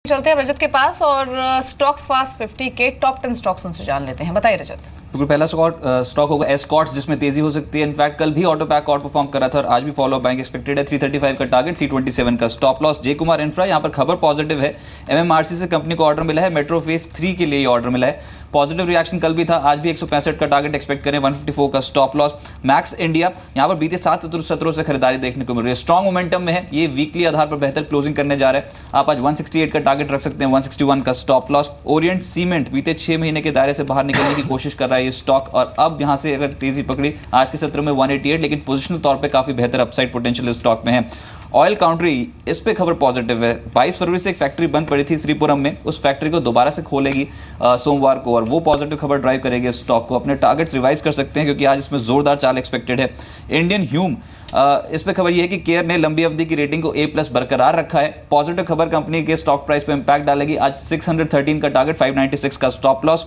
चलते हैं रजत के पास और स्टॉक्स फास्ट 50 के टॉप 10 स्टॉक्स उनसे जान लेते हैं। बताइए रजत। बिल्कुल, पहला स्टॉक होगा एस्कॉर्ट्स, जिसमें तेजी हो सकती है। इनफैक्ट कल भी ऑटो पैक आउट परफॉर्म कर रहा था और आज भी फॉलो अप बाइंग एक्सपेक्टेड है। 335 का टारगेट, 327 का स्टॉप लॉस। जे कुमार इंफ्रा, यहाँ पर खबर पॉजिटिव है। एमएमआरसी से कंपनी को ऑर्डर मिला है, मेट्रो फेज 3 के लिए ऑर्डर मिला है। पॉजिटिव रिएक्शन कल भी था, आज भी 165 का टारगेट एक्सपेक्ट करें, 154 का स्टॉप लॉस। मैक्स इंडिया, यहाँ पर बीते 7 सत्रों से खरीदारी देखने को मिल रही है, स्ट्रॉन्ग मोमेंटम में है। ये वीकली आधार पर बेहतर क्लोजिंग करने जा रहे हैं। आप आज 168 का टारगेट रख सकते हैं, 161 का स्टॉप लॉस। ओरिएंट सीमेंट बीते 6 महीने के दायरे से बाहर निकलने की कोशिश कर रहा है ये स्टॉक, और अब यहाँ से अगर तेजी पकड़ी आज के सत्र में 188, लेकिन पोजिशनल तौर पर काफी बेहतर अपसाइड पोटेंशियल स्टॉक में है। ऑयल काउंट्री, इस पे खबर पॉजिटिव है। 22 फरवरी से एक फैक्ट्री बंद पड़ी थी श्रीपुरम में, उस फैक्ट्री को दोबारा से खोलेगी सोमवार को, और वो पॉजिटिव खबर ड्राइव करेगी स्टॉक को। अपने टारगेट्स रिवाइज कर सकते हैं क्योंकि आज इसमें जोरदार चाल एक्सपेक्टेड है। इंडियन ह्यूम, इस पे खबर यह है कि केयर ने लंबी अवधि की रेटिंग को A+ बरकरार रखा है। पॉजिटिव खबर कंपनी के स्टॉक प्राइस पे इंपैक्ट डालेगी। आज 613 का टारगेट, 596 का स्टॉप लॉस।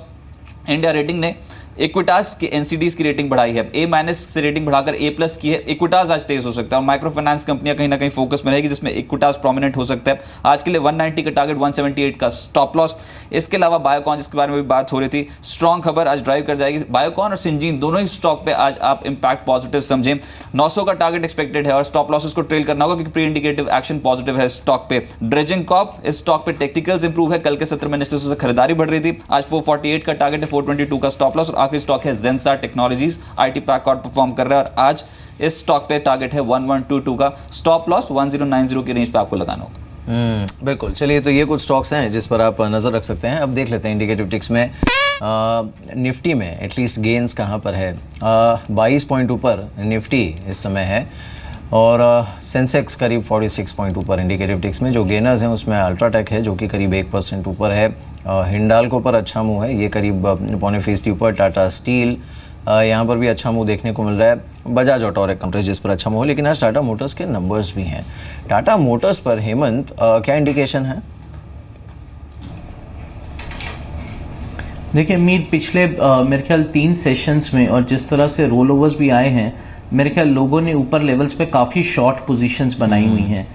इंडिया रेटिंग ने इक्विटास की एनसीडीज की रेटिंग बढ़ाई है, A- से रेटिंग बढ़ाकर A+ की है। इक्विटास आज तेज हो सकता है और माइक्रो फाइनेंस कंपनियां कहीं ना कहीं फोकस में रहेगी, जिसमें इक्विटास प्रोमिनेंट हो सकता है। आज के लिए 190 का टारगेट, 178 का स्टॉप लॉस। इसके अलावा बायोकॉन, जिसके बारे में भी बात हो रही थी, स्ट्रॉन्ग खबर आज ड्राइव कर जाएगी। बायोकॉन और सिंजीन दोनों ही स्टॉक पे आज आप इंपैक्ट पॉजिटिव समझें। 900 का टारगेट एक्सपेक्टेड है और स्टॉप लॉसेस को ट्रेल करना होगा क्योंकि प्री इंडिकेटिव एक्शन पॉजिटिव है स्टॉक पे। ड्रेजिंग कॉर्प, इस स्टॉक पे टेक्निकल्स इंप्रूव है, कल के सत्र में निश्चित रूप से खरीदारी बढ़ रही थी। आज 448 का टारगेट है, 422 का स्टॉप लॉस। और आखिरी स्टॉक है Zensar technologies, IT pack out perform कर रहा है और आज इस स्टॉक पे टारगेट है 1122 का, स्टॉप लॉस 1090 के रेंज पे आपको लगाना होगा। बिल्कुल, चलिए तो ये कुछ स्टॉक्स हैं जिस पर आप नज़र रख सकते हैं। अब देख लेते हैं इंडिकेटिव टिक्स में निफ्टी में एटलीस्ट गेंस कहाँ पर है। 22 पॉइंट ऊपर निफ्टी इस समय है और सेंसेक्स करीब 46 पॉइंट ऊपर इंडिकेटिव टिक्स में। जो गेनर्स हैं उसमें अल्ट्राटेक है जो कि करीब 1% ऊपर है। हिंडाल्को पर अच्छा मूव है, ये करीब 0.25% ऊपर। टाटा स्टील यहाँ पर भी अच्छा मूव देखने को मिल रहा है। बजाज ऑटो और एक कंपनी जिस पर अच्छा मूव है, लेकिन आज टाटा मोटर्स के नंबर्स भी हैं। टाटा मोटर्स पर हेमंत क्या इंडिकेशन है? देखिए मीर, पिछले मेरे ख्याल 3 सेशंस में और जिस तरह से रोल ओवर्स भी आए हैं, मेरे ख्याल लोगों ने ऊपर लेवल्स पे काफ़ी शॉर्ट पोजीशंस बनाई हुई हैं।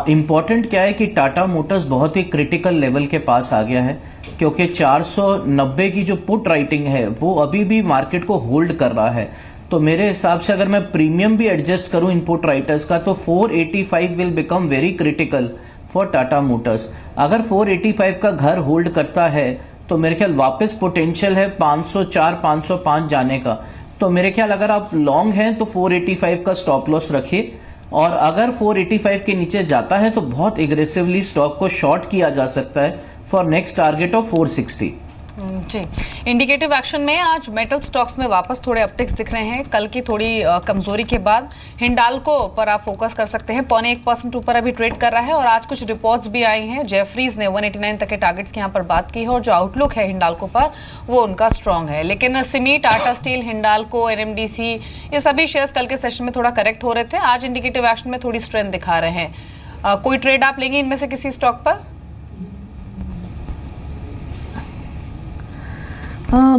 इम्पॉर्टेंट क्या है कि टाटा मोटर्स बहुत ही क्रिटिकल लेवल के पास आ गया है क्योंकि 490 की जो पुट राइटिंग है वो अभी भी मार्केट को होल्ड कर रहा है। तो मेरे हिसाब से अगर मैं प्रीमियम भी एडजस्ट करूं इनपुट राइटर्स का तो 485 will become very critical for Tata Motors. अगर 485 का घर होल्ड करता है तो मेरे ख्याल वापस पोटेंशियल है 504 505 जाने का। तो मेरे ख्याल अगर आप लॉन्ग हैं तो 485 का स्टॉप लॉस रखिए, और अगर 485 के नीचे जाता है तो बहुत एग्रेसिवली स्टॉक को शॉर्ट किया जा सकता है फॉर नेक्स्ट टारगेट ऑफ 460। जी, इंडिकेटिव एक्शन में आज मेटल स्टॉक्स में वापस थोड़े अपटिक्स दिख रहे हैं कल की थोड़ी कमजोरी के बाद। हिंडाल्को पर आप फोकस कर सकते हैं, 0.1% ऊपर अभी ट्रेड कर रहा है। और आज कुछ रिपोर्ट्स भी आई हैं। जेफरीज ने 189 तक के टारगेट्स की यहाँ पर बात की है और जो आउटलुक है हिंडाल्को पर वो उनका स्ट्रांग है। लेकिन सिमी, टाटा स्टील, हिंडाल्को, एनएमडीसी, ये सभी शेयर्स कल के सेशन में थोड़ा करेक्ट हो रहे थे, आज इंडिकेटिव एक्शन में थोड़ी स्ट्रेंथ दिखा रहे हैं। कोई ट्रेड आप लेंगे इनमें से किसी स्टॉक पर?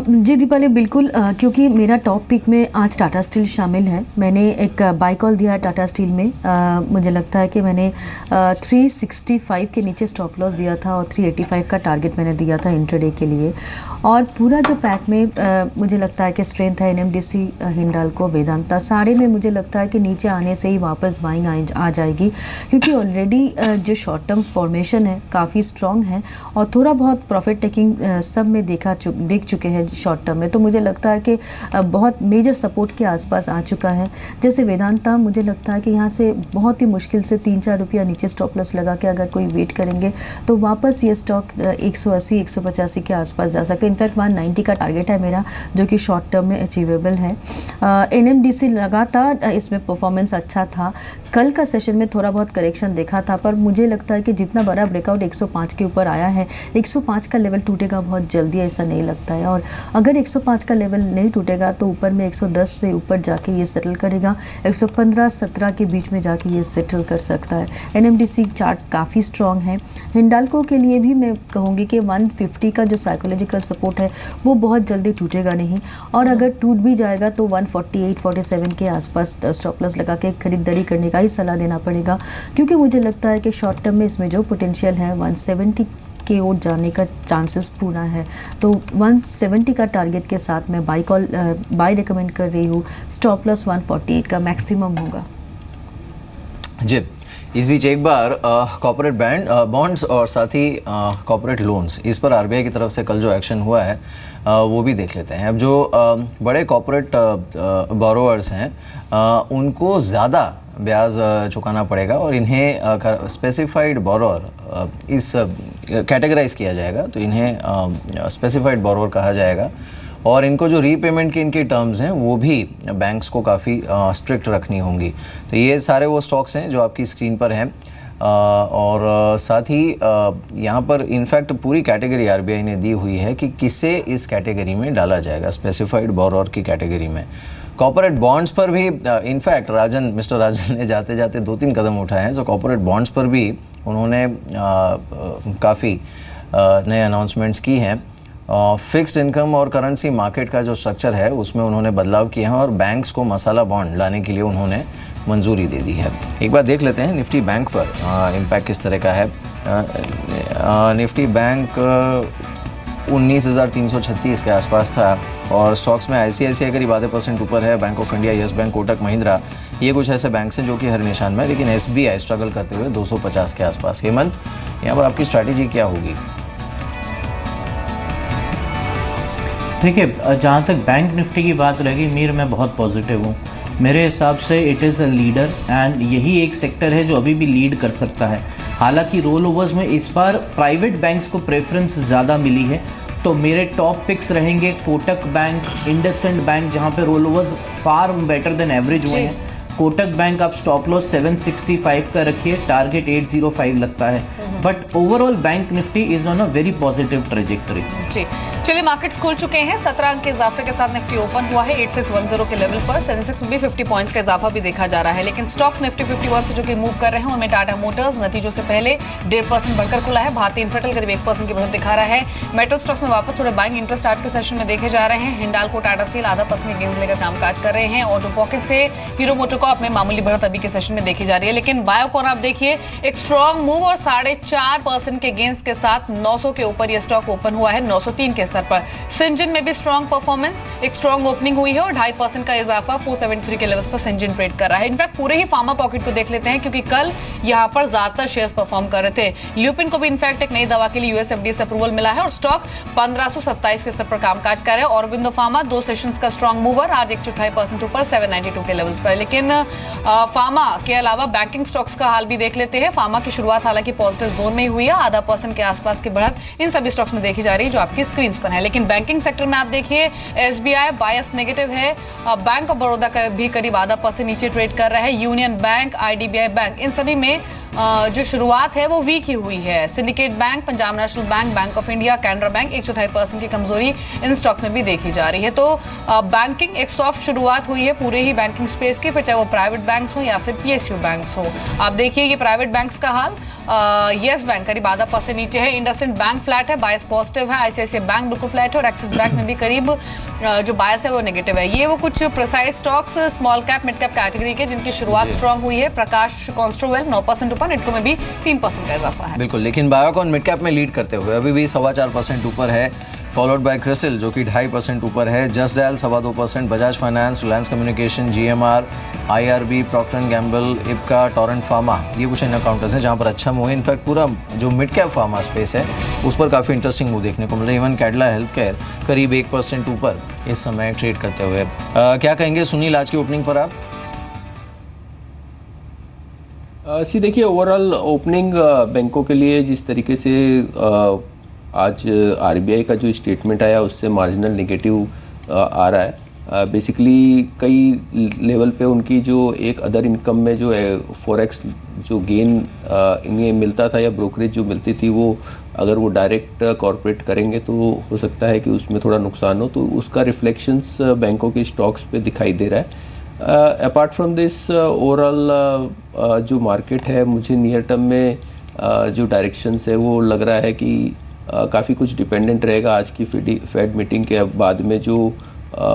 जी दीपाली, बिल्कुल, क्योंकि मेरा टॉप पिक में आज टाटा स्टील शामिल है। मैंने एक बाय कॉल दिया है टाटा स्टील में। मुझे लगता है कि मैंने 365 के नीचे स्टॉप लॉस दिया था और 385 का टारगेट मैंने दिया था इंट्राडे के लिए। और पूरा जो पैक में मुझे लगता है कि स्ट्रेंथ है एनएमडीसी, हिंडाल्को, वेदांता, सारे में मुझे लगता है कि नीचे आने से ही वापस बाइंग आ जाएगी क्योंकि ऑलरेडी जो शॉर्ट टर्म फॉर्मेशन है काफ़ी स्ट्रॉन्ग है और थोड़ा बहुत प्रॉफिट टेकिंग सब में देख चुके हैं शॉर्ट टर्म में। तो मुझे लगता है कि बहुत मेजर सपोर्ट के आसपास आ चुका है। जैसे वेदांता, मुझे लगता है कि यहाँ से बहुत ही मुश्किल से 3-4 रुपया नीचे स्टॉप लॉस लगा के अगर कोई वेट करेंगे तो वापस ये स्टॉक 180-185 के आसपास जा सकते हैं। इनफैक्ट 190 का टारगेट है मेरा जो कि शॉर्ट टर्म में अचीवेबल है। एनएमडीसी लगातार इसमें परफॉर्मेंस अच्छा था। कल का सेशन में थोड़ा बहुत करेक्शन देखा था पर मुझे लगता है कि जितना बड़ा ब्रेकआउट 105 के ऊपर आया है, 105 का लेवल टूटेगा बहुत जल्दी, ऐसा नहीं लगता है। और और अगर 105 का लेवल नहीं टूटेगा तो ऊपर में 110 से ऊपर जाके ये सेटल करेगा, 115-17 के बीच में जाके ये सेटल कर सकता है। एनएमडीसी चार्ट काफ़ी स्ट्रॉन्ग है। हिंडाल्को के लिए भी मैं कहूँगी कि 150 का जो साइकोलॉजिकल सपोर्ट है वो बहुत जल्दी टूटेगा नहीं, और अगर टूट भी जाएगा तो 148-47 के आसपास स्टॉप लॉस लगा के खरीदारी करने का ही सलाह देना पड़ेगा, क्योंकि मुझे लगता है कि शॉर्ट टर्म में इसमें जो पोटेंशियल है 170 के ओर जाने का चांसेस पूरा है। तो 170 का टारगेट के साथ मैं बाय रिकमेंड कर रही हूँ। स्टॉप लॉस 148 का मैक्सिमम होगा। जी, इस बीच एक बार कॉर्पोरेट बॉन्ड्स और साथ ही कॉर्पोरेट लोन्स, इस पर आरबीआई की तरफ से कल जो एक्शन हुआ है वो भी देख लेते हैं। अब जो बड़े कॉर्पोरेट बोरोवर्स हैं उनको ज़्यादा ब्याज चुकाना पड़ेगा और इन्हें स्पेसिफाइड बोरोवर इस कैटेगराइज किया जाएगा, तो इन्हें स्पेसिफाइड बोरोवर कहा जाएगा। और इनको जो रीपेमेंट की इनकी टर्म्स हैं वो भी बैंक्स को काफ़ी स्ट्रिक्ट रखनी होंगी। तो ये सारे वो स्टॉक्स हैं जो आपकी स्क्रीन पर हैं। और साथ ही यहाँ पर इनफैक्ट पूरी कैटेगरी आरबीआई ने दी हुई है कि किसे इस कैटेगरी में डाला जाएगा, स्पेसिफाइड बोरोवर की कैटेगरी में। कॉर्पोरेट बॉन्ड्स पर भी इनफैक्ट मिस्टर राजन ने जाते जाते 2-3 कदम उठाए हैं। तो कॉर्पोरेट बॉन्ड्स पर भी उन्होंने काफ़ी नए अनाउंसमेंट्स की हैं। फिक्स्ड इनकम और करेंसी मार्केट का जो स्ट्रक्चर है उसमें उन्होंने बदलाव किए हैं और बैंक्स को मसाला बॉन्ड लाने के लिए उन्होंने मंजूरी दे दी है। एक बार देख लेते हैं निफ्टी बैंक पर इम्पैक्ट किस तरह का है। निफ्टी बैंक 19,336 के आसपास था और स्टॉक्स में आईसीआईसीआई करीब आधे % ऊपर है। Bank of India, yes bank, Kotak Mahindra, ये कुछ ऐसे बैंक हैं जो कि हर निशान में, लेकिन एसबीआई स्ट्रगल करते हुए 250 के आसपास। हेमंत, यहाँ पर आपकी स्ट्रैटेजी क्या होगी? देखिए, जहाँ तक बैंक निफ्टी की बात रहेगी, मीर मैं बहुत पॉजिटिव हूँ। मेरे हिसाब से it is a leader and यही एक सेक्टर है जो अभी भी लीड कर सकता है। हालांकि रोल ओवर्स में इस बार प्राइवेट बैंक्स को प्रेफरेंस ज़्यादा मिली है, तो मेरे टॉप पिक्स रहेंगे कोटक बैंक, इंडसइंड बैंक, जहाँ पे roll overs far better than average हुए हैं। कोटक बैंक आप स्टॉप लॉस 765 का रखिए, टारगेट 805 लगता है, but overall bank Nifty is on a very positive trajectory. जी, चलिए, मार्केट्स खुल चुके हैं। 17 अंक के इजाफे के साथ निफ्टी ओपन हुआ है 8610 के लेवल पर। सेंसेक्स में भी 50 पॉइंट्स का इजाफा भी देखा जा रहा है, लेकिन स्टॉक्स निफ्टी 51 से जो कि मूव कर रहे हैं उनमें टाटा मोटर्स नतीजों से पहले 1.5% बढ़कर खुला है। भारतीय इन्फ्राटेल करीब 1% की बढ़त दिखा रहा है। मेटल स्टॉक्स में वापस थोड़े बाइंग इंटरेस्ट आज के सेशन में देखे जा रहे हैं। हिंडाल्को, टाटा स्टील आधा % के गेंस लेकर कामकाज कर रहे हैं। ऑटो पॉकेट से हीरो मोटोकॉर्प में मामूली बढ़त अभी के सेशन में देखी जा रही है, लेकिन बायोकॉन आप देखिए एक स्ट्रॉन्ग मूव और 4.5% के गेंस के साथ 900 के ऊपर यह स्टॉक ओपन हुआ है, 903 के स्तर पर। सिंजन में भी स्ट्रॉन्ग परफॉर्मेंस, एक स्ट्रॉन्ग ओपनिंग हुई है और 2.5% का इजाफा 473 के लेवल्स पर सिंजन ट्रेड कर रहा है। इनफैक्ट पूरे ही फार्मा पॉकेट को देख लेते हैं, क्योंकि कल यहां पर ज्यादातर शेयर्स परफॉर्म कर रहे थे। ल्यूपिन को भी इनफैक्ट एक नई दवा के लिए यूएसएफडीए से अप्रूवल मिला है और स्टॉक 1527 के स्तर पर कामकाज कर रहे हैं। ऑरोबिंदो फार्मा 2 सेशंस का स्ट्रॉन्ग मूवर, आज 1.4% ऊपर 792 के लेवल्स पर। लेकिन फार्मा के अलावा बैंकिंग स्टॉक्स का हाल भी देख लेते हैं। फार्मा की शुरुआत हालांकि पॉजिटिव जोन में ही हुई है, 0.5% के आसपास की बढ़त इन सभी स्टॉक्स में देखी जा रही है जो आपकी स्क्रीन पर है। लेकिन बैंकिंग सेक्टर में आप देखिए एसबीआई बायस नेगेटिव है, बैंक ऑफ बड़ौदा का भी करीब 0.5% नीचे ट्रेड कर रहा है। यूनियन बैंक, आईडीबीआई बैंक, इन सभी में जो शुरुआत है वो वीक ही हुई है। Syndicate bank, Punjab national bank, bank of India, Canara bank 1.4% की कमजोरी इन स्टॉक्स में भी देखी जा रही है। तो बैंकिंग एक सॉफ्ट शुरुआत हुई है पूरे ही बैंकिंग स्पेस की, फिर चाहे वो प्राइवेट बैंक्स हो या फिर पीएसयू बैंक्स हो। आप देखिए ये प्राइवेट बैंक्स का हाल, यस बैंक करीब 0.5% नीचे है, इंडसइंड बैंक फ्लैट है, बायस पॉजिटिव है, आईसीआईसीआई बैंक बिल्कुल फ्लैट है और एक्सिस बैंक में भी करीब जो बायस है वो नेगेटिव है। ये वो कुछ precise stocks small cap mid cap category के जिनकी शुरुआत स्ट्रांग हुई है। प्रकाश कॉन्स्ट्रोवेल 9% ऊपर, इटको में भी 3% का इजाफा है। बिल्कुल, लेकिन बायोकॉन मिड कैप में लीड करते हुए अभी भी 4.25% ऊपर है, फॉलोड बाय क्रिसिल जो कि 2.5% ऊपर है, Just Dial 2.25%, Bajaj finance, Reliance communication, GMR, IRB, Procter and Gamble, Ipca, Torrent pharma, ये कुछ इन काउंटर्स हैं जहाँ पर अच्छा मूव है। इनफैक्ट पूरा जो मिड कैप फार्मा स्पेस है उस पर काफ़ी इंटरेस्टिंग मूव देखने को मिल रहा है। इवन कैडला हेल्थ केयर करीब 1% ऊपर इस समय ट्रेड करते हुए। क्या कहेंगे सुनील आज की ओपनिंग पर आप? देखिए, ओवरऑल ओपनिंग बैंकों के लिए जिस तरीके से आज आरबीआई का जो स्टेटमेंट आया उससे मार्जिनल नेगेटिव आ रहा है। बेसिकली कई लेवल पे उनकी जो एक अदर इनकम में जो फॉरेक्स जो गेन इन्हें मिलता था या ब्रोकरेज जो मिलती थी वो अगर वो डायरेक्ट कॉर्पोरेट करेंगे तो हो सकता है कि उसमें थोड़ा नुकसान हो, तो उसका रिफ्लेक्शंस बैंकों के स्टॉक्स पे दिखाई दे रहा है। अपार्ट फ्रॉम दिस ओवरऑल जो मार्केट है, मुझे नियर टर्म में जो डायरेक्शंस है वो लग रहा है कि काफ़ी कुछ डिपेंडेंट रहेगा आज की फेड मीटिंग के बाद में, जो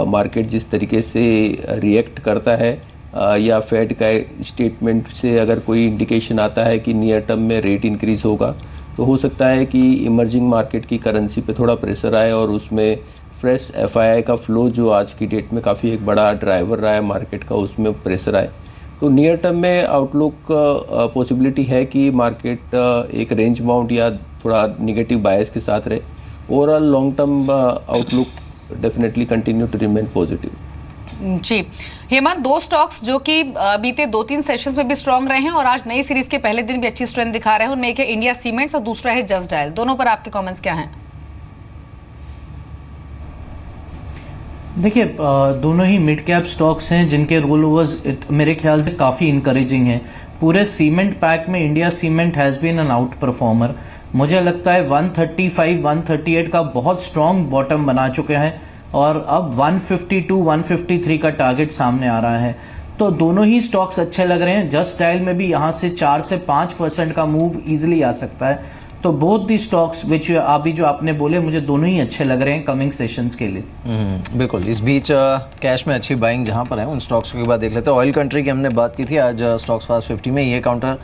मार्केट जिस तरीके से रिएक्ट करता है या फेड का स्टेटमेंट से अगर कोई इंडिकेशन आता है कि नियर टर्म में रेट इंक्रीज़ होगा, तो हो सकता है कि इमर्जिंग मार्केट की करेंसी पे थोड़ा प्रेशर आए और उसमें फ्रेश एफआईआई का फ्लो जो आज की डेट में काफ़ी एक बड़ा ड्राइवर रहा है मार्केट का, उसमें प्रेशर आए। तो नियर टर्म में आउटलुक पॉसिबिलिटी है कि मार्केट एक रेंज बाउंड या थोड़ा निगेटिव बायस के साथ रहे। Overall long term outlook definitely continue to remain positive. जी हेमंत, दो स्टॉक्स जो कि बीते 2-3 सेशंस में भी स्ट्रांग रहे हैं और आज नई सीरीज के पहले दिन भी अच्छी स्ट्रेंथ दिखा रहे हैं, उनमें एक है इंडिया सीमेंट्स और दूसरा है जस्ट डायल। दोनों पर आपके कमेंट्स क्या हैं? देखिए, दोनों ही मिड कैप स्टॉक्स हैं जिनके रोल ओवर्स मेरे ख्याल से काफ़ी इंकरेजिंग हैं। पूरे सीमेंट पैक में India cement has been an outperformer. मुझे लगता है 135-138 का बहुत स्ट्रॉन्ग बॉटम बना चुके हैं और अब 152-153 का टारगेट सामने आ रहा है। तो दोनों ही स्टॉक्स अच्छे लग रहे हैं। जस्ट डायल में भी यहाँ से 4 से 5% का मूव ईजिली आ सकता है। तो बोथ दी स्टॉक्स विच अभी जो आपने बोले, मुझे दोनों ही अच्छे लग रहे हैं कमिंग सेशंस के लिए। बिल्कुल। इस बीच कैश में अच्छी बाइंग जहाँ पर है उन स्टॉक्स के बाद देख लेते हैं। ऑयल कंट्री की हमने बात की थी, आज स्टॉक्स फास्ट 50 में ये काउंटर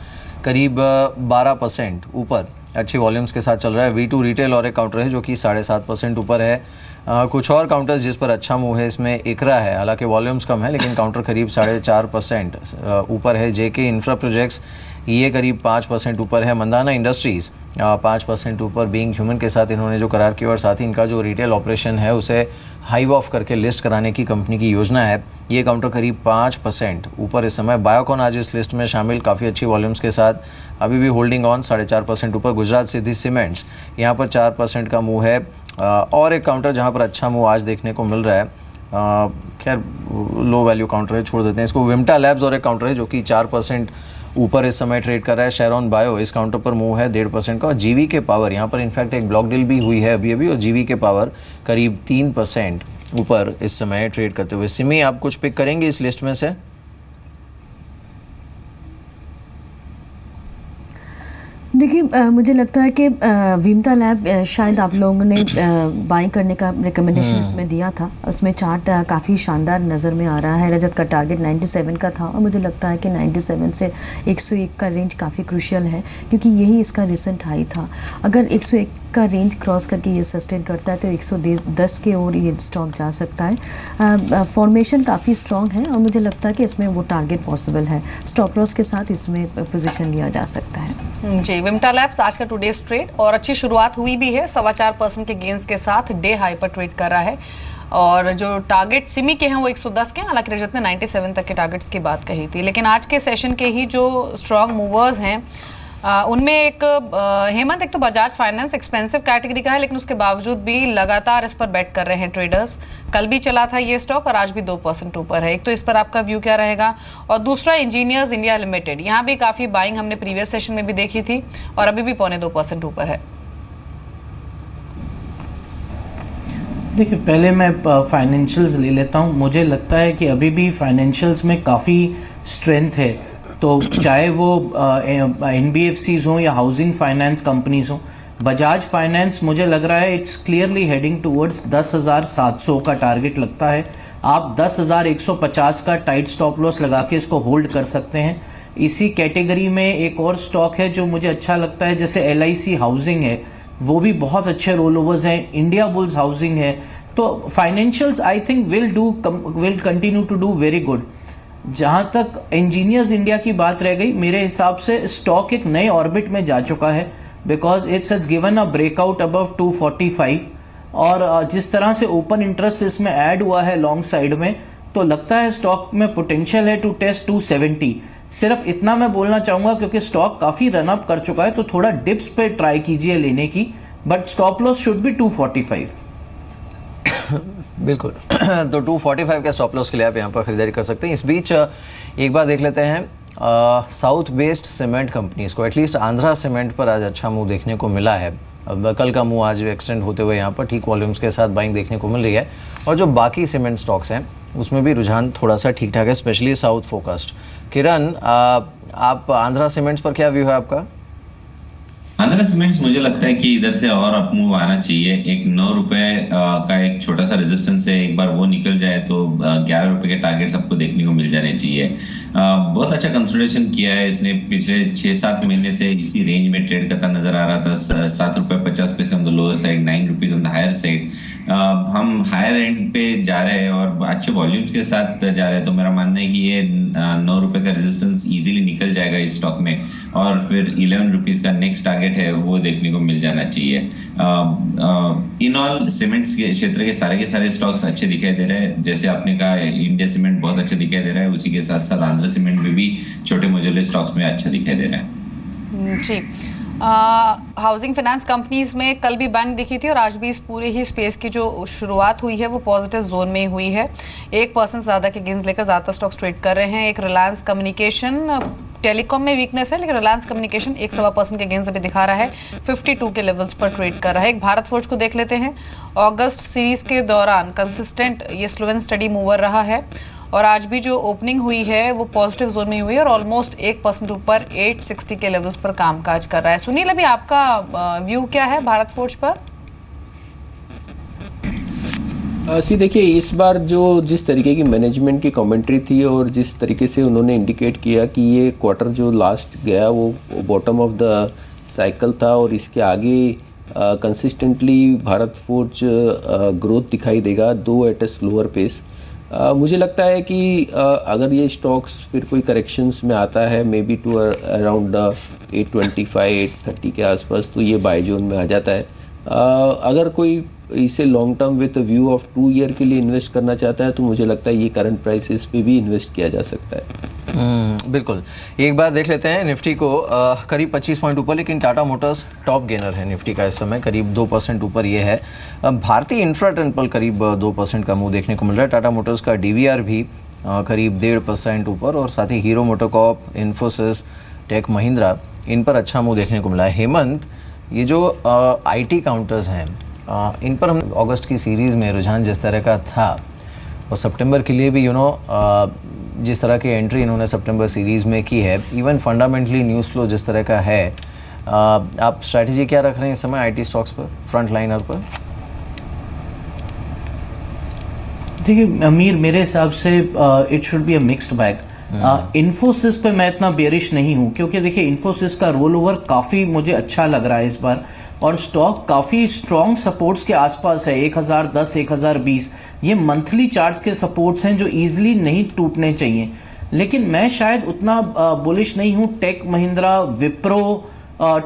करीब 12% ऊपर अच्छी वॉल्यूम्स के साथ चल रहा है। V2 रिटेल और एक काउंटर है जो कि 7.5% ऊपर है। कुछ और काउंटर्स जिस पर अच्छा मूव है, इसमें इकरा है, हालांकि वॉल्यूम्स कम है लेकिन काउंटर करीब 4.5% ऊपर है। JK इंफ्रा प्रोजेक्ट्स ये करीब 5% ऊपर है। मंदाना इंडस्ट्रीज़ 5% ऊपर। बीइंग ह्यूमन के साथ इन्होंने जो करार किया और साथ ही इनका जो रिटेल ऑपरेशन है उसे हाइव ऑफ करके लिस्ट कराने की कंपनी की योजना है। ये काउंटर करीब 5% ऊपर इस समय। बायोकॉन आज इस लिस्ट में शामिल, काफ़ी अच्छी वॉल्यूम्स के साथ, अभी भी होल्डिंग ऑन 4.5% ऊपर। गुजरात सिद्धि सीमेंट्स यहाँ पर 4% का मूव है। और एक काउंटर जहाँ पर अच्छा मूव आज देखने को मिल रहा है, खैर लो वैल्यू काउंटर है, छोड़ देते हैं इसको। विम्टा लैब्स और एक काउंटर है जो कि 4% ऊपर इस समय ट्रेड कर रहा है। शेरॉन बायो इस काउंटर पर मूव है 1.5% का। और GVK पावर यहाँ पर इनफैक्ट एक ब्लॉक डील भी हुई है अभी और GVK पावर करीब 3% ऊपर इस समय ट्रेड करते हुए। सिमी, आप कुछ पिक करेंगे इस लिस्ट में से? देखिए, मुझे लगता है कि विम्टा लैब शायद आप लोगों ने बाई करने का रिकमेंडेशन इसमें दिया था। उसमें चार्ट काफ़ी शानदार नज़र में आ रहा है। रजत का टारगेट 97 का था और मुझे लगता है कि 97 से 101 का रेंज काफ़ी क्रूशियल है क्योंकि यही इसका रिसेंट हाई था। अगर 101 का रेंज क्रॉस करके ये सस्टेन करता है तो 110 के ओर ये स्टॉक जा सकता है। फॉर्मेशन काफ़ी स्ट्रॉन्ग है और मुझे लगता है कि इसमें वो टारगेट पॉसिबल है। स्टॉप लॉस के साथ इसमें पोजीशन लिया जा सकता है। जी, विम्टा लैब्स आज का टुडेज ट्रेड और अच्छी शुरुआत हुई भी है। 4.25% के गेंस के साथ डे हाई पर ट्रेड कर रहा है और जो टारगेट सिमी के हैं वो 110 के हैं। हालांकि रजत ने 97 तक के टारगेट्स की बात कही थी, लेकिन आज के सेशन के ही जो स्ट्रॉन्ग मूवर्स हैं उनमें एक हेमंत, एक तो बजाज फाइनेंस एक्सपेंसिव कैटेगरी का है लेकिन उसके बावजूद भी लगातार इस पर बेट कर रहे हैं ट्रेडर्स। कल भी चला था ये स्टॉक और आज भी 2% ऊपर है। एक तो इस पर आपका व्यू क्या रहेगा? और दूसरा इंजीनियर्स इंडिया लिमिटेड, यहाँ भी काफ़ी बाइंग हमने प्रीवियस सेशन में भी देखी थी और अभी भी 2.25% ऊपर है। देखिए, पहले मैं फाइनेंशियल्स ले लेता हूँ। मुझे लगता है कि अभी भी फाइनेंशियल्स में काफ़ी स्ट्रेंथ है, तो चाहे वो NBFCs हों या हाउसिंग फाइनेंस कंपनीज हों। बजाज फाइनेंस मुझे लग रहा है इट्स क्लियरली हेडिंग टूवर्ड्स 10,700 का टारगेट लगता है। आप 10,150 का टाइट स्टॉप लॉस लगा के इसको होल्ड कर सकते हैं। इसी कैटेगरी में एक और स्टॉक है जो मुझे अच्छा लगता है, जैसे LIC हाउसिंग है, वो भी बहुत अच्छे रोल ओवर्स हैं। इंडिया बुल्स हाउसिंग है। तो financials I think will continue to do very good. जहाँ तक इंजीनियर्स इंडिया की बात रह गई, मेरे हिसाब से स्टॉक एक नए ऑर्बिट में जा चुका है because it's has given a breakout above 245 और जिस तरह से ओपन इंटरेस्ट इसमें ऐड हुआ है लॉन्ग साइड में, तो लगता है स्टॉक में पोटेंशियल है टू टेस्ट 270। सिर्फ इतना मैं बोलना चाहूँगा क्योंकि स्टॉक काफ़ी रन अप कर चुका है, तो थोड़ा डिप्स पे ट्राई कीजिए लेने की, but stop loss should be 245। बिल्कुल। तो 245 का स्टॉप लॉस के लिए आप यहाँ पर खरीदारी कर सकते हैं। इस बीच एक बार देख लेते हैं साउथ बेस्ड सीमेंट कंपनीज को। एटलीस्ट आंध्रा सीमेंट पर आज अच्छा मूव देखने को मिला है। अब कल का मूव आज एक्सटेंड होते हुए यहाँ पर ठीक वॉल्यूम्स के साथ बाइंग देखने को मिल रही है। और जो बाकी सीमेंट स्टॉक्स हैं उसमें भी रुझान थोड़ा सा ठीक ठाक है, स्पेशली साउथ फोकस्ड। किरण, आप आंध्रा सीमेंट्स पर क्या व्यू है आपका? आंध्रा सीमेंट्स मुझे लगता है कि इधर से और अप मूव आना चाहिए। एक 9 रुपए का एक छोटा सा रेजिस्टेंस है, एक बार वो निकल जाए तो 11 रुपए के टारगेट्स आपको देखने को मिल जाने चाहिए। बहुत अच्छा कंसोलिडेशन किया है इसने, पिछले 6-7 महीने से इसी रेंज में ट्रेड करता नजर आ रहा था। 7 रुपए 50 पैसे on the lower side, 9 rupees on the higher side. हम हायर एंड पे जा रहे हैं और अच्छे वॉल्यूम्स के साथ जा रहे हैं, तो मेरा मानना है कि ये 9 रुपए का रेजिस्टेंस इजीली निकल जाएगा इस स्टॉक में, और फिर 11 रुपीज का नेक्स्ट टारगेट है वो देखने को मिल जाना चाहिए। इन ऑल सीमेंट्स के क्षेत्र के सारे स्टॉक्स अच्छे दिखाई दे रहे हैं। जैसे आपने कहा इंडिया सीमेंट बहुत अच्छा दिखाई दे रहा है, उसी के साथ साथ आंध्र सीमेंट में भी छोटे मझोले स्टॉक्स में अच्छा दिखाई दे रहा है। जी, हाउसिंग फाइनेंस कंपनीज में कल भी बैंक दिखी थी और आज भी इस पूरे ही स्पेस की जो शुरुआत हुई है वो पॉजिटिव जोन में ही हुई है। 1% ज़्यादा के गेंस लेकर ज़्यादातर स्टॉक्स ट्रेड कर रहे हैं। एक रिलायंस कम्युनिकेशन, टेलीकॉम में वीकनेस है लेकिन रिलायंस कम्युनिकेशन 1-1.25% के गेंस अभी दिखा रहा है, 52 के लेवल्स पर ट्रेड कर रहा है। एक भारत फोर्ज को देख लेते हैं। अगस्त सीरीज के दौरान कंसिस्टेंट ये स्लो एंड स्टडी मूवर रहा है और आज भी जो ओपनिंग हुई है वो पॉजिटिव जोन में हुई है और ऑलमोस्ट 1% ऊपर 860 के लेवल्स पर कामकाज कर रहा है। सुनील, अभी आपका व्यू क्या है भारत फोर्ज पर? देखिए, इस बार जिस तरीके की मैनेजमेंट की कमेंट्री थी और जिस तरीके से उन्होंने इंडिकेट किया कि ये क्वार्टर जो लास्ट गया वो बॉटम ऑफ द साइकिल था और इसके आगे कंसिस्टेंटली भारत फोर्ज ग्रोथ दिखाई देगा, दो एट ए स्लोअर पेस। मुझे लगता है कि अगर ये स्टॉक्स फिर कोई करेक्शंस में आता है मे बी टू अराउंड 825-830 के आसपास, तो ये बाय जोन में आ जाता है। अगर कोई इसे long term with view of 2 year के लिए इन्वेस्ट करना चाहता है तो मुझे लगता है ये करंट प्राइसेस पे भी इन्वेस्ट किया जा सकता है। बिल्कुल। एक बार देख लेते हैं निफ्टी को, करीब 25 पॉइंट ऊपर, लेकिन टाटा मोटर्स टॉप गेनर है निफ्टी का इस समय, करीब 2% ऊपर ये है। भारतीय इंफ्रा टेम्पल करीब 2% का मूव देखने को मिल रहा है। टाटा मोटर्स का डीवीआर भी करीब 1.5% ऊपर और साथ ही हीरो मोटोकॉर्प, इन्फोसिस, टेक महिंद्रा, इन पर अच्छा मूव देखने को मिला है। हेमंत, ये जो IT काउंटर्स हैं इन पर हम अगस्त की सीरीज़ में रुझान जिस तरह का था और सितंबर के लिए भी जिस तरह की एंट्री इन्होंने सितंबर सीरीज़ में की है, इवन फंडामेंटली न्यूज़ फ्लो जिस तरह का है, आप स्ट्रैटेजी क्या रख रहे हैं इस समय IT स्टॉक्स पर, फ्रंट लाइनर पर? देखिए अमीर, मेरे हिसाब से it should be a mixed bag. Infosys पे मैं इतना बेरिश नहीं हूँ क्योंकि देखिए इन्फोसिस का रोल ओवर काफ़ी मुझे अच्छा लग रहा है इस बार और स्टॉक काफ़ी स्ट्रॉन्ग सपोर्ट्स के आसपास है, 1010, 1020। ये मंथली चार्ट्स के सपोर्ट्स हैं जो ईजिली नहीं टूटने चाहिए, लेकिन मैं शायद उतना बुलिश नहीं हूँ टेक महिंद्रा, विप्रो,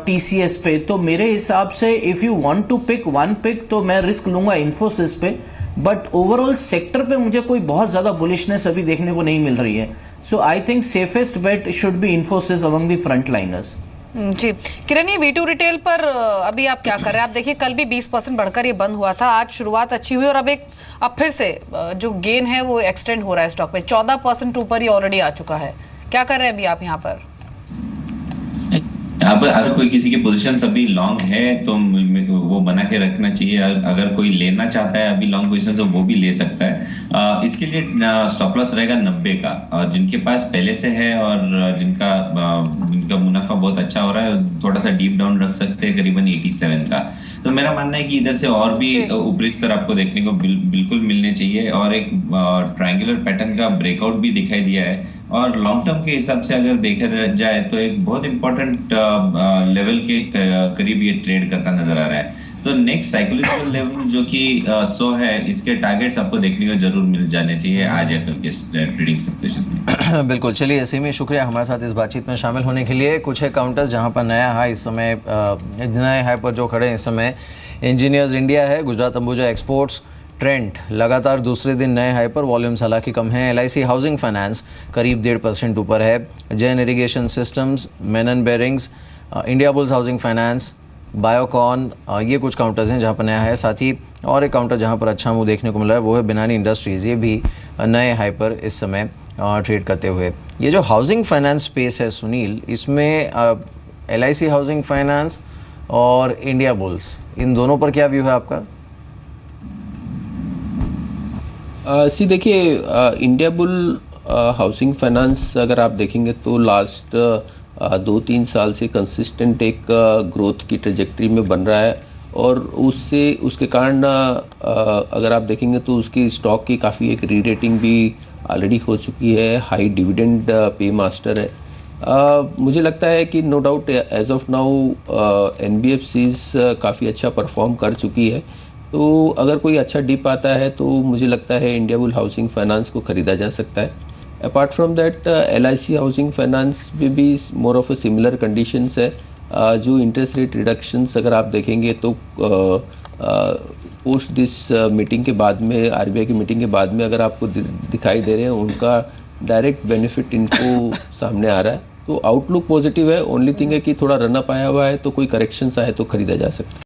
TCS पे। तो मेरे हिसाब से if you want to pick one pick तो मैं रिस्क लूँगा इन्फोसिस पे, बट ओवरऑल सेक्टर पे मुझे कोई बहुत ज़्यादा बुलिशनेस अभी देखने को नहीं मिल रही है। So I think safest bet should be Infosys among the front liners. जी किरण, ये V2 रिटेल पर अभी आप क्या कर रहे हैं? आप देखिए कल भी 20% बढ़कर ये बंद हुआ था, आज शुरुआत अच्छी हुई और अब फिर से जो गेन है वो एक्सटेंड हो रहा है स्टॉक में, 14% ऊपर ही ऑलरेडी आ चुका है। क्या कर रहे हैं अभी आप यहाँ पर? अब अगर कोई किसी की पोजीशन अभी लॉन्ग है तो वो बना के रखना चाहिए। अगर कोई लेना चाहता है अभी लॉन्ग पोजीशन तो वो भी ले सकता है। इसके लिए स्टॉप लॉस रहेगा 90 का, और जिनके पास पहले से है और जिनका मुनाफा बहुत अच्छा हो रहा है थोड़ा सा डीप डाउन रख सकते हैं करीबन 87 का। तो मेरा मानना है कि इधर से और भी ऊपरी स्तर आपको देखने को बिल्कुल मिलने चाहिए और एक ट्रायंगुलर पैटर्न का ब्रेकआउट भी दिखाई दिया है और लॉन्ग टर्म के हिसाब से अगर देखा जाए तो एक बहुत इंपॉर्टेंट लेवल के करीब ये ट्रेड करता नजर आ रहा है। तो नेक्स्ट साइकोलॉजिकल लेवल जो कि 100 है, इसके टारगेट्स आपको देखने को जरूर मिल जाने चाहिए आज या कल के ट्रेडिंग सेशन में। बिल्कुल। चलिए सिमी, शुक्रिया हमारे साथ इस बातचीत में शामिल होने के लिए। कुछ है काउंटर्स जहां पर नया हाई इस समय, नए हाई पर जो खड़े हैं इस समय, इंजीनियर्स इंडिया है, गुजरात अंबुजा एक्सपोर्ट्स, ट्रेंट लगातार दूसरे दिन नए हाई पर, वॉल्यूम्स हालांकि कम है। LIC हाउसिंग फाइनेंस करीब 1.5% ऊपर है। Jain irrigation systems, Menon bearings, India bulls housing finance, Biocon, ये कुछ काउंटर्स हैं जहाँ पर नया है। साथ ही और एक काउंटर जहाँ पर अच्छा मूव देखने को मिल रहा है वो है बिनानी इंडस्ट्रीज़, ये भी नए हाई पर इस समय ट्रेड करते हुए। ये जो हाउसिंग फाइनेंस स्पेस है सुनील, इसमें LIC हाउसिंग फाइनेंस और इंडिया बुल्स, इन दोनों पर क्या व्यू है आपका? देखिए, इंडिया बुल हाउसिंग फाइनेंस अगर आप देखेंगे तो लास्ट 2-3 साल से कंसिस्टेंट एक ग्रोथ की ट्रेजेक्ट्री में बन रहा है, और उसके कारण अगर आप देखेंगे तो उसकी स्टॉक की काफ़ी एक री-रेटिंग भी ऑलरेडी हो चुकी है, हाई डिविडेंड पे मास्टर है। मुझे लगता है कि no doubt as of now NBFCs काफ़ी अच्छा परफॉर्म कर चुकी है, तो अगर कोई अच्छा डिप आता है तो मुझे लगता है इंडिया बुल हाउसिंग फाइनेंस को ख़रीदा जा सकता है। Apart from that LIC housing finance में भी more of a similar conditions है। जो इंटरेस्ट रेट रिडक्शंस अगर आप देखेंगे तो पोस्ट दिस मीटिंग के बाद में, RBI की मीटिंग के बाद में अगर आपको दिखाई दे रहे हैं, उनका डायरेक्ट बेनिफिट इनको सामने आ रहा है, तो आउटलुक पॉजिटिव है। ओनली थिंग है कि थोड़ा रनअप आया हुआ है, तो कोई करेक्शंस आए तो ख़रीदा जा सकता है।